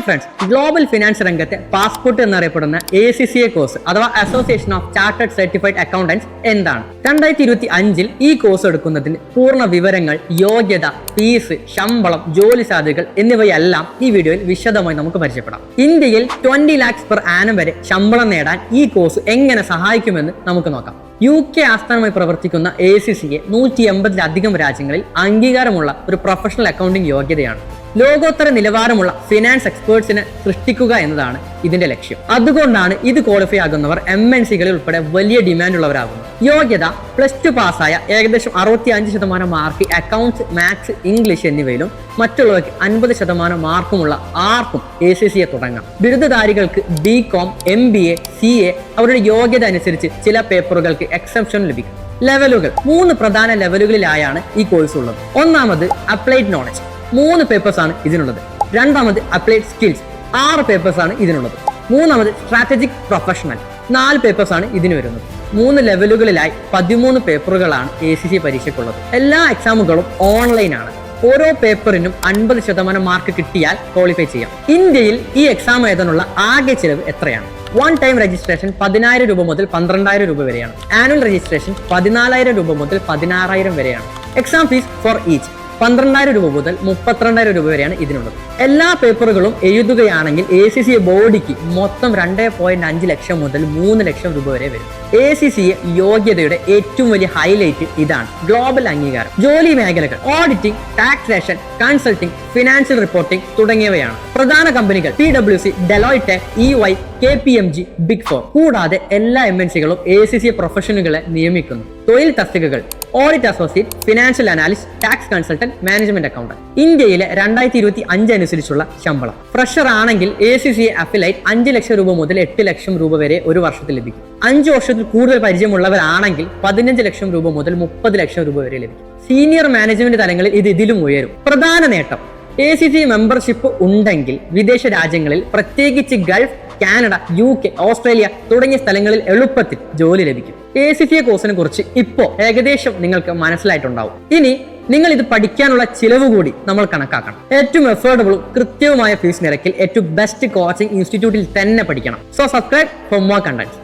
Hi friends, global finance രംഗത്തെ passport എന്നറിയപ്പെടുന്ന ACCA course അഥവാ association of chartered certified accountants എന്താണ്? 2025 ഈ കോഴ്സ് എടുക്കുന്നതിന് പൂർണ്ണ വിവരങ്ങൾ, യോഗ്യത, ഫീസ്, ശമ്പളം, ജോലി സാധ്യതകൾ എന്നിവയെല്ലാം ഈ വീഡിയോയിൽ വിശദമായി നമുക്ക് പരിചയപ്പെടാം. ഇന്ത്യയിൽ 20 lakhs per annum വരെ ശമ്പളം നേടാൻ ഈ കോഴ്സ് എങ്ങനെ സഹായിക്കുമെന്ന് നമുക്ക് നോക്കാം. UK ആസ്ഥാനമായി പ്രവർത്തിക്കുന്ന ACCA 180-ലധികം രാജ്യങ്ങളിൽ അംഗീകാരമുള്ള ഒരു പ്രൊഫഷണൽ അക്കൗണ്ടിംഗ് യോഗ്യതയാണ്. ലോകോത്തര നിലവാരമുള്ള ഫിനാൻസ് എക്സ്പേർട്സിനെ സൃഷ്ടിക്കുക എന്നതാണ് ഇതിന്റെ ലക്ഷ്യം. അതുകൊണ്ടാണ് ഇത് ക്വാളിഫൈ ആകുന്നവർ MNCകളിൽ ഉൾപ്പെടെ വലിയ ഡിമാൻഡ് ഉള്ളവരാകുന്നു. യോഗ്യത +2 പാസ്സായ ഏകദേശം 65% മാർക്ക് അക്കൗണ്ട്സ്, മാത്സ്, ഇംഗ്ലീഷ് എന്നിവയിലും മറ്റുള്ളവർക്ക് 50% മാർക്കുമുള്ള ആർക്കും ACCA തുടങ്ങാം. ബിരുദധാരികൾക്ക് BCom, MBA, CA അവരുടെ യോഗ്യത അനുസരിച്ച് ചില പേപ്പറുകൾക്ക് എക്സംഷൻ ലഭിക്കും. ലെവലുകൾ 3 പ്രധാന ലെവലുകളിലായാണ് ഈ കോഴ്സ് ഉള്ളത്. ഒന്നാമത് അപ്ലൈഡ് നോളജ്, 3 പേപ്പേഴ്സ് ആണ് ഇതിനുള്ളത്. രണ്ടാമത് അപ്ലൈഡ് സ്കിൽസ്, 6 പേപ്പേഴ്സ് ആണ് ഇതിനുള്ളത്. മൂന്നാമത് സ്ട്രാറ്റജിക് പ്രൊഫഷണൽ, 4 പേപ്പേഴ്സ് ആണ് ഇതിന് വരുന്നത്. 3 ലെവലുകളിലായി 13 പേപ്പറുകളാണ് ACCA പരീക്ഷയ്ക്കുള്ളത്. എല്ലാ എക്സാമുകളും ഓൺലൈൻ ആണ്. ഓരോ പേപ്പറിനും 50% മാർക്ക് കിട്ടിയാൽ ക്വാളിഫൈ ചെയ്യാം. ഇന്ത്യയിൽ ഈ എക്സാം എഴുതാനുള്ള ആകെ ചിലവ് എത്രയാണ്? വൺ ടൈം രജിസ്ട്രേഷൻ 10,000 രൂപ മുതൽ 12,000 രൂപ വരെയാണ്. ആനുവൽ രജിസ്ട്രേഷൻ 14,000 രൂപ മുതൽ 16,000 വരെയാണ്. എക്സാം ഫീസ് ഫോർ ഈച്ച് 12,000 രൂപ മുതൽ 32,000 രൂപ വരെയാണ് ഇതിനുള്ളത്. എല്ലാ പേപ്പറുകളും എഴുതുകയാണെങ്കിൽ ACCA ബോഡിക്ക് മൊത്തം 2.5 ലക്ഷം മുതൽ 3 ലക്ഷം രൂപ വരെ വരും. ACCA യോഗ്യതയുടെ ഏറ്റവും വലിയ ഹൈലൈറ്റ് ഇതാണ്: ഗ്ലോബൽ അംഗീകാരം. ജോലി മേഖലകൾ auditing, taxation, consulting, financial reporting തുടങ്ങിയവയാണ്. പ്രധാന കമ്പനികൾ PwC, Deloitte, EY, KPMG, big four. കൂടാതെ എല്ലാ MNCകളും ACCA പ്രൊഫഷണലുകളെ നിയമിക്കുന്നു. തൊഴിൽ തസ്തികകൾ audit associate, financial analyst, tax consultant, management accountant. ഇന്ത്യയിലെ 2025 അനുസരിച്ചുള്ള ശമ്പളം. ഫ്രഷർ ആണെങ്കിൽ ACCA അഫിലൈറ്റ് 5 ലക്ഷം രൂപ മുതൽ 8 ലക്ഷം രൂപ വരെ ഒരു വർഷത്തിൽ ലഭിക്കും. 5 വർഷത്തിൽ കൂടുതൽ പരിചയമുള്ളവരാണെങ്കിൽ 15 ലക്ഷം രൂപ മുതൽ 30 ലക്ഷം രൂപ വരെ ലഭിക്കും. സീനിയർ മാനേജ്മെന്റ് തലങ്ങളിൽ ഇതിലും ഉയരും. പ്രധാന നേട്ടം: ACCA മെമ്പർഷിപ്പ് ഉണ്ടെങ്കിൽ വിദേശ രാജ്യങ്ങളിൽ, പ്രത്യേകിച്ച് ഗൾഫ്, കാനഡ, UK, ഓസ്ട്രേലിയ തുടങ്ങിയ സ്ഥലങ്ങളിൽ എളുപ്പത്തിൽ ജോലി ലഭിക്കും. ACCA കോഴ്സിനെ കുറിച്ച് ഇപ്പോൾ ഏകദേശം നിങ്ങൾക്ക് മനസ്സിലായിട്ടുണ്ടാവും. ഇനി നിങ്ങൾ ഇത് പഠിക്കാനുള്ള ചിലവ് കൂടി നമ്മൾ കണക്കാക്കണം. ഏറ്റവും അഫോർഡബിളും കൃത്യവുമായ ഫീസ് നിരക്കിൽ ഏറ്റവും ബെസ്റ്റ് കോച്ചിങ് ഇൻസ്റ്റിറ്റ്യൂട്ടിൽ തന്നെ പഠിക്കണം. So subscribe for more content.